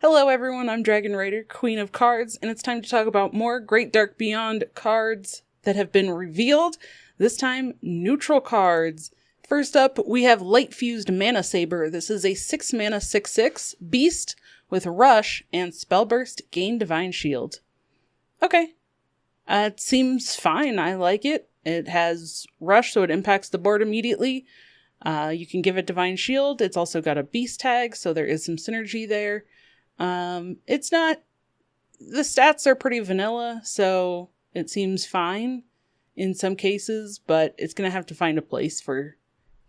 Hello everyone, I'm Dragon Raider, Queen of Cards, and it's time to talk about more Great Dark Beyond cards that have been revealed. This time, neutral cards. First up, we have Light Fused Mana Saber. This is a 6 mana 6/6 beast with Rush and Spellburst, gain Divine Shield. Okay. It seems fine, I like it. It has Rush, so it impacts the board immediately. You can give it Divine Shield. It's also got a beast tag, so there is some synergy there. It's not, the stats are pretty vanilla, so it seems fine in some cases, but it's going to have to find a place for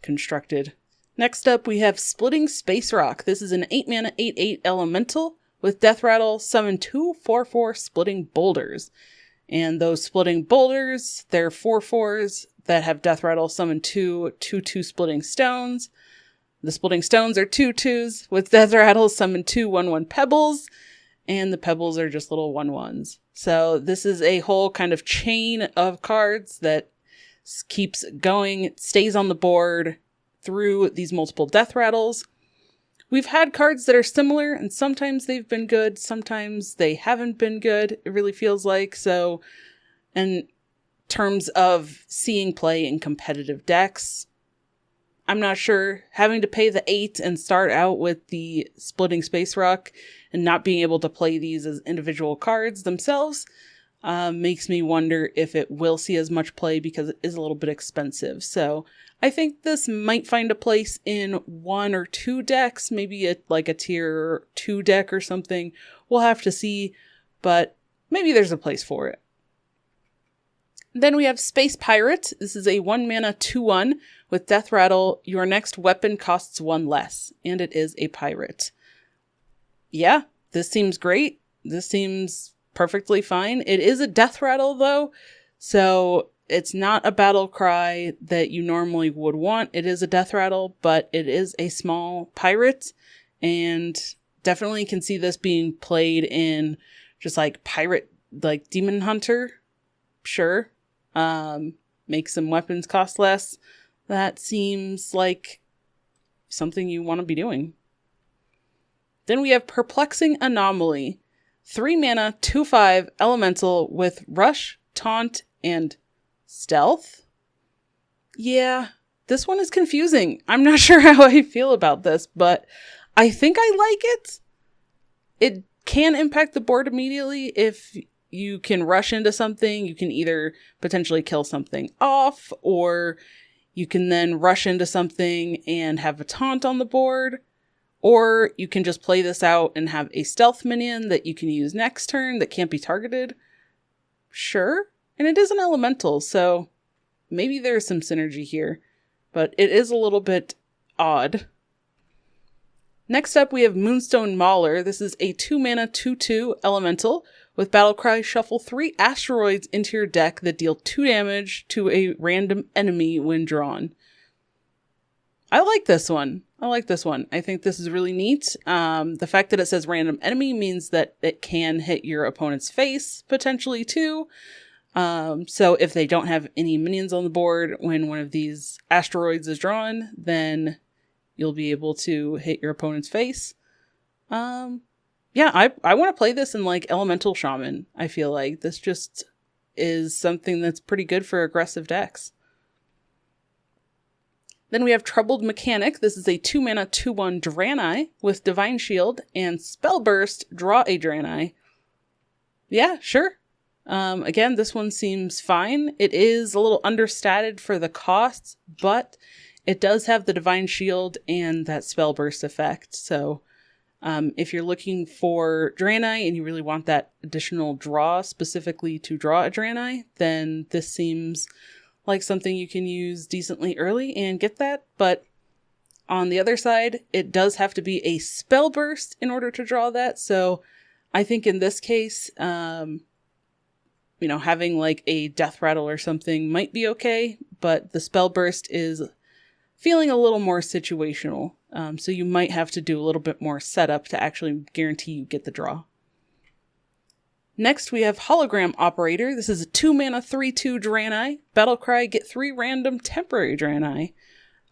constructed. Next up, we have Splitting Space Rock. This is an 8 mana 8/8 elemental with Death Rattle, summon 2 4/4 Splitting Boulders. And those Splitting Boulders, they're 4/4s that have Death Rattle, summon 2 2/2 Splitting Stones. The Splitting Stones are 2/2s with Death Rattle, summon 2 1/1 Pebbles, and the Pebbles are just little 1/1s. So this is a whole kind of chain of cards that keeps going, it stays on the board through these multiple Death Rattles. We've had cards that are similar, and sometimes they've been good, sometimes they haven't been good, it really feels like. So, in terms of seeing play in competitive decks, I'm not sure. Having to pay the 8 and start out with the Splitting Space Rock and not being able to play these as individual cards themselves makes me wonder if it will see as much play because it is a little bit expensive. So I think this might find a place in 1 or 2 decks, maybe like a tier 2 deck or something. We'll have to see, but maybe there's a place for it. Then we have Space Pirate. This is a 1 mana 2/1 with Death Rattle. Your next weapon costs 1 less, and it is a pirate. Yeah, this seems great. This seems perfectly fine. It is a Death Rattle though, so it's not a battle cry that you normally would want. It is a Death Rattle, but it is a small pirate, and definitely can see this being played in just like pirate, like Demon Hunter. Sure. Make some weapons cost less. That seems like something you want to be doing. Then we have Perplexing Anomaly. 3 mana 2/5 elemental with Rush, Taunt, and Stealth. Yeah, this one is confusing. I'm not sure how I feel about this, but I think I like it. It can impact the board immediately if you can rush into something. You can either potentially kill something off, or you can then rush into something and have a taunt on the board, or you can just play this out and have a stealth minion that you can use next turn that can't be targeted. Sure. And it is an elemental, so maybe there's some synergy here, but it is a little bit odd. Next up, we have Moonstone Mauler. This is a 2 mana 2/2 elemental with Battlecry. Shuffle 3 asteroids into your deck that deal 2 damage to a random enemy when drawn. I like this one. I think this is really neat. The fact that it says random enemy means that it can hit your opponent's face, potentially too. So if they don't have any minions on the board when one of these asteroids is drawn, then you'll be able to hit your opponent's face. Yeah, I want to play this in like Elemental Shaman. I feel like this just is something that's pretty good for aggressive decks. Then we have Troubled Mechanic. This is a 2 mana 2/1 Draenei with Divine Shield and Spellburst. Draw a Draenei. Yeah, sure. Again, this one seems fine. It is a little understated for the costs, but it does have the Divine Shield and that Spellburst effect. So if you're looking for Draenei and you really want that additional draw specifically to draw a Draenei, then this seems like something you can use decently early and get that. But on the other side, it does have to be a Spellburst in order to draw that. So I think in this case, having like a Death Rattle or something might be okay, but the Spellburst is feeling a little more situational. So you might have to do a little bit more setup to actually guarantee you get the draw. Next, we have Hologram Operator. This is a 2 mana 3/2 Draenei. Battlecry, get 3 random temporary Draenei.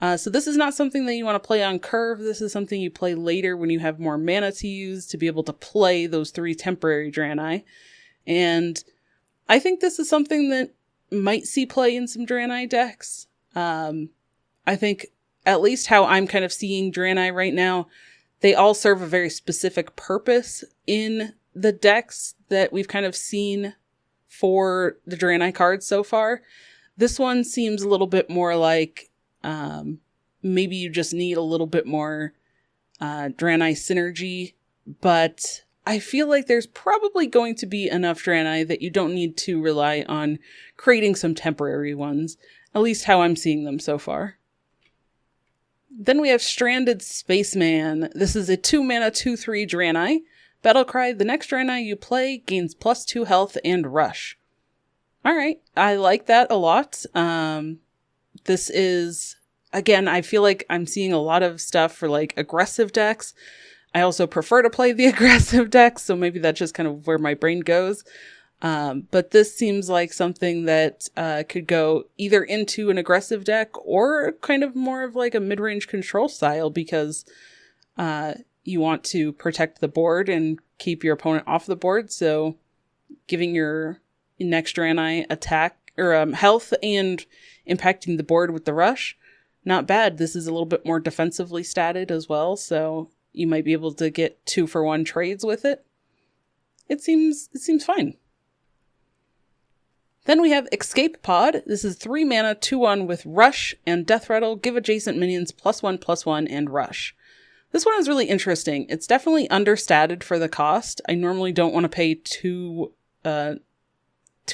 So this is not something that you want to play on curve. This is something you play later when you have more mana to use to be able to play those 3 temporary Draenei. And I think this is something that might see play in some Draenei decks. I think at least how I'm kind of seeing Draenei right now, they all serve a very specific purpose in the decks that we've kind of seen for the Draenei cards so far. This one seems a little bit more like maybe you just need a little bit more Draenei synergy, but I feel like there's probably going to be enough Draenei that you don't need to rely on creating some temporary ones, at least how I'm seeing them so far. Then we have Stranded Spaceman. This is a 2-mana 2/3 Draenei. Battlecry, the next Draenei you play gains +2 health and rush. Alright, I like that a lot. This is, again, I feel like I'm seeing a lot of stuff for like aggressive decks. I also prefer to play the aggressive decks, so maybe that's just kind of where my brain goes. But this seems like something that could go either into an aggressive deck or kind of more of like a mid-range control style, because you want to protect the board and keep your opponent off the board. So giving your next Draenei attack or health and impacting the board with the rush, not bad. This is a little bit more defensively statted as well, so you might be able to get 2-for-1 trades with it. It seems fine. Then we have Escape Pod. This is 3 mana, 2/1 with Rush and Death Rattle. Give adjacent minions +1/+1 and Rush. This one is really interesting. It's definitely understated for the cost. I normally don't want to pay too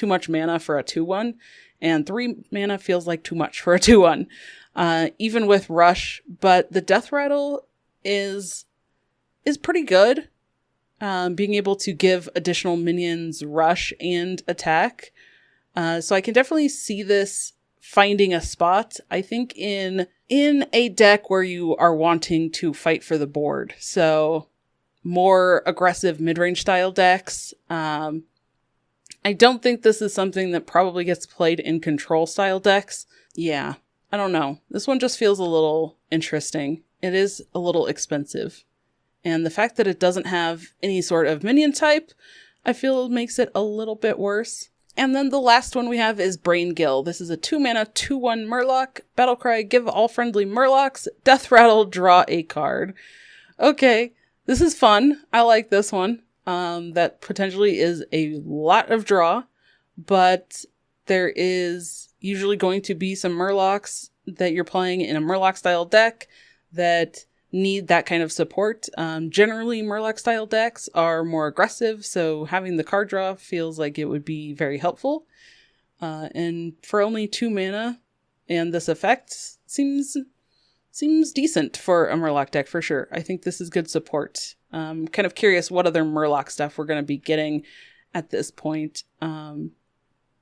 much mana for a 2/1, and 3 mana feels like too much for a 2/1, even with Rush. But the Death Rattle is pretty good. Being able to give additional minions rush and attack. So I can definitely see this finding a spot, I think, in a deck where you are wanting to fight for the board. So more aggressive mid-range style decks. I don't think this is something that probably gets played in control style decks. Yeah, I don't know. This one just feels a little interesting. It is a little expensive. And the fact that it doesn't have any sort of minion type, I feel makes it a little bit worse. And then the last one we have is Brain Gill. This is a 2 mana 2/1 Murloc. Battlecry, give all friendly Murlocs Death Rattle, draw a card. Okay, this is fun. I like this one. That potentially is a lot of draw, but there is usually going to be some Murlocs that you're playing in a Murloc style deck that need that kind of support. Generally, Murloc style decks are more aggressive, so having the card draw feels like it would be very helpful. And for only 2 mana and this effect seems decent for a Murloc deck for sure. I think this is good support. Kind of curious what other Murloc stuff we're going to be getting at this point.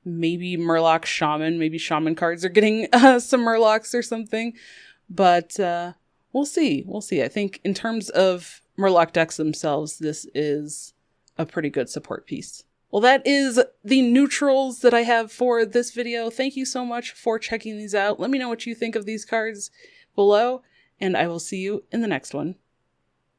Maybe Murloc Shaman, maybe Shaman cards are getting some Murlocs or something, but we'll see. I think in terms of Murloc decks themselves, this is a pretty good support piece. Well, that is the neutrals that I have for this video. Thank you so much for checking these out. Let me know what you think of these cards below, and I will see you in the next one.